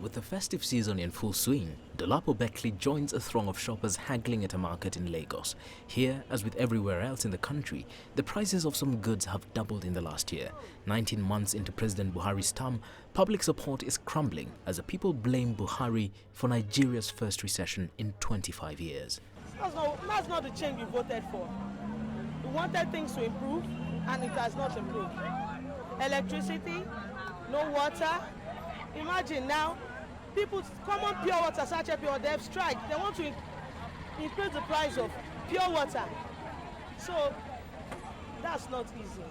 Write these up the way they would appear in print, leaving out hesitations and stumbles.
With the festive season in full swing, Dolapo Beckley joins a throng of shoppers haggling at a market in Lagos. Here, as with everywhere else in the country, the prices of some goods have doubled in the last year. 19 months into President Buhari's term, public support is crumbling as the people blame Buhari for Nigeria's first recession in 25 years. That's not the change we voted for. We wanted things to improve, and it has not improved. Electricity, no water. Imagine now, people, common pure water, sachet pure, they have strike. They want to increase the price of pure water. So that's not easy.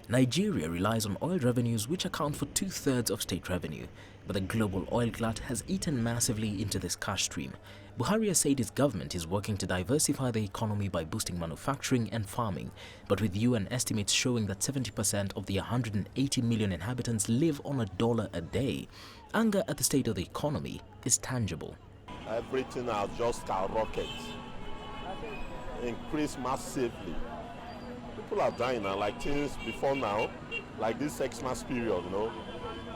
Nigeria relies on oil revenues which account for 2/3 of state revenue, but the global oil glut has eaten massively into this cash stream. Buhari has said his government is working to diversify the economy by boosting manufacturing and farming, but with UN estimates showing that 70% of the 180 million inhabitants live on $1 a day, anger at the state of the economy is tangible. Everything has just skyrocketed, increased massively. People are dying now, like things before now, like this Xmas period,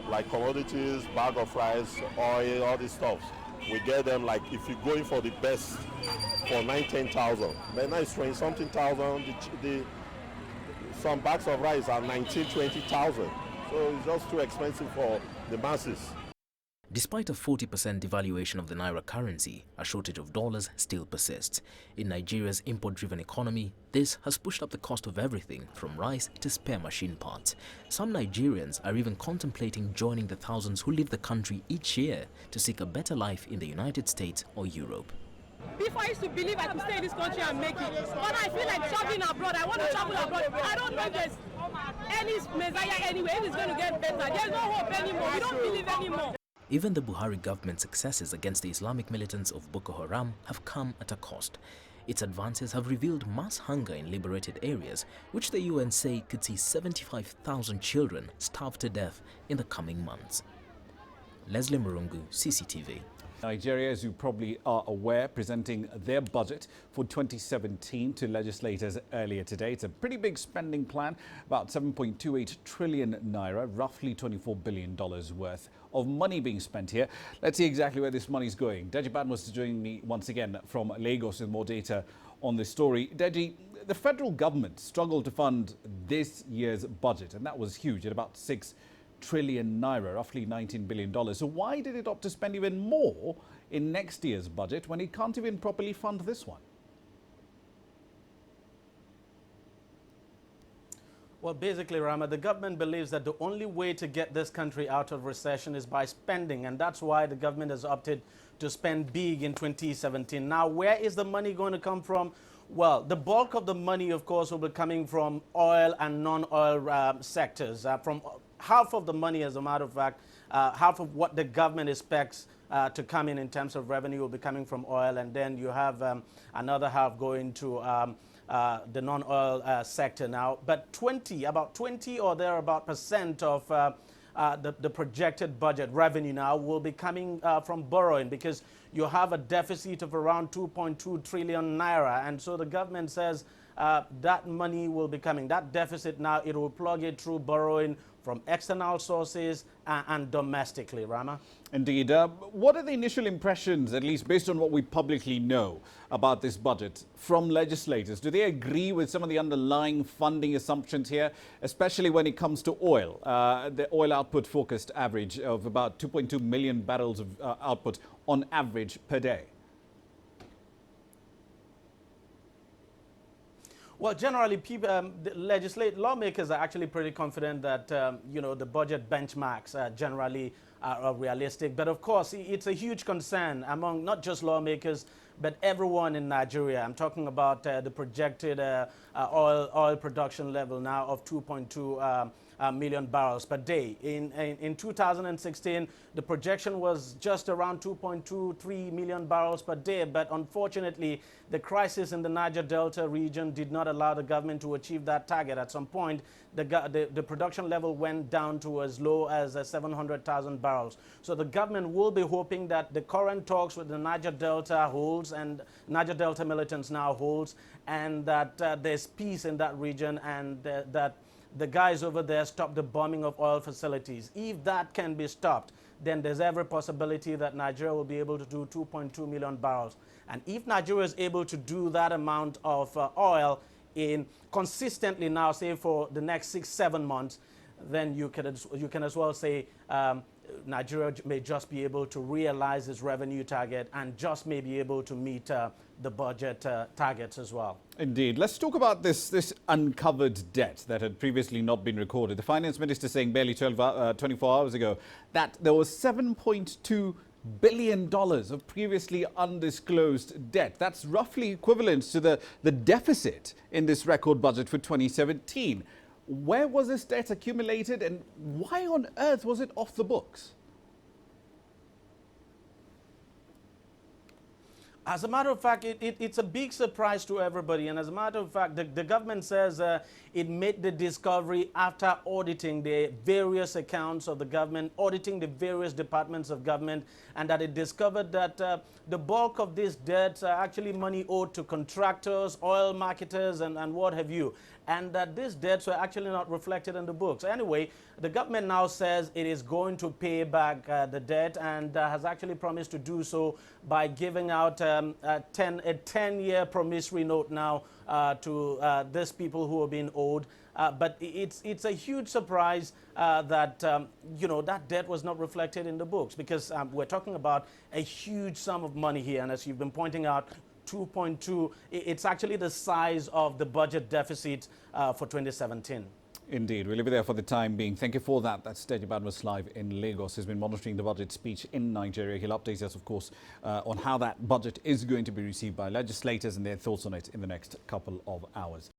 like commodities, bag of rice, oil, all this stuff. We get them like if you're going for the best for 9,000-10,000. Then now it's 20-something thousand. Some bags of rice are 19,000-20,000. So it's just too expensive for the masses. Despite a 40% devaluation of the naira currency, a shortage of dollars still persists. In Nigeria's import-driven economy, this has pushed up the cost of everything from rice to spare machine parts. Some Nigerians are even contemplating joining the thousands who leave the country each year to seek a better life in the United States or Europe. Before I used to believe I could stay in this country and make it, but I feel like traveling abroad. I want to travel abroad. I don't know if there's any messiah anywhere. If it's going to get better, there's no hope anymore. We don't believe anymore. Even the Buhari government's successes against the Islamic militants of Boko Haram have come at a cost. Its advances have revealed mass hunger in liberated areas, which the UN say could see 75,000 children starve to death in the coming months. Leslie Murungu, CCTV. Nigeria, as you probably are aware, presenting their budget for 2017 to legislators earlier today. It's a pretty big spending plan, about 7.28 trillion naira, roughly $24 billion worth of money being spent here. Let's see exactly where this money is going. Deji Badmus is joining me once again from Lagos with more data on this story. Deji, the federal government struggled to fund this year's budget, and that was huge at about 6 trillion naira, roughly $19 billion. So why did it opt to spend even more in next year's budget when it can't even properly fund this one? Well, basically, Rama, the government believes that the only way to get this country out of recession is by spending, and that's why the government has opted to spend big in 2017. Now, where is the money going to come from? Well, the bulk of the money, of course, will be coming from oil and non-oil sectors. From half of the money, as a matter of fact, half of what the government expects to come in terms of revenue will be coming from oil, and then you have another half going to the non-oil sector now. But about 20 or thereabout percent of the projected budget revenue now will be coming from borrowing, because you have a deficit of around 2.2 trillion naira. And so the government says that money will be coming. That deficit now, it will plug it through borrowing from external sources and domestically, Rama. Indeed. What are the initial impressions, at least based on what we publicly know about this budget, from legislators? Do they agree with some of the underlying funding assumptions here, especially when it comes to oil? The oil output forecast average of about 2.2 million barrels of output on average per day. Well, generally, people, lawmakers are actually pretty confident that, the budget benchmarks generally are realistic. But of course, it's a huge concern among not just lawmakers, but everyone in Nigeria. I'm talking about the projected oil production level now of 2.2 million barrels per day. In 2016, the projection was just around 2.23 million barrels per day. But unfortunately, the crisis in the Niger Delta region did not allow the government to achieve that target. At some point, the production level went down to as low as 700,000 barrels. So the government will be hoping that the current talks with the Niger Delta holds, and Niger Delta militants now holds, and that there's peace in that region, and that the guys over there stop the bombing of oil facilities. If that can be stopped, then there's every possibility that Nigeria will be able to do 2.2 million barrels. And if Nigeria is able to do that amount of oil in consistently now, say for the next 6-7 months, then you can as well say Nigeria may just be able to realize its revenue target and just may be able to meet the budget targets as well. Indeed. Let's talk about this uncovered debt that had previously not been recorded. The finance minister saying barely 24 hours ago that there was $7.2 billion of previously undisclosed debt. That's roughly equivalent to the deficit in this record budget for 2017. Where was this debt accumulated and why on earth was it off the books? As a matter of fact, it's a big surprise to everybody. And as a matter of fact, the government says it made the discovery after auditing the various accounts of the government, auditing the various departments of government, and that it discovered that the bulk of these debts are actually money owed to contractors, oil marketers, and what have you. And that these debts were actually not reflected in the books. Anyway, the government now says it is going to pay back the debt and has actually promised to do so by giving out a 10-year promissory note now to these people who are being owed. But it's a huge surprise that, that debt was not reflected in the books, because we're talking about a huge sum of money here. And as you've been pointing out, 2.2, it's actually the size of the budget deficit for 2017. Indeed. We'll leave it there for the time being. Thank you for that. That's Teji Badmus live in Lagos. He's been monitoring the budget speech in Nigeria. He'll update us, of course, on how that budget is going to be received by legislators and their thoughts on it in the next couple of hours.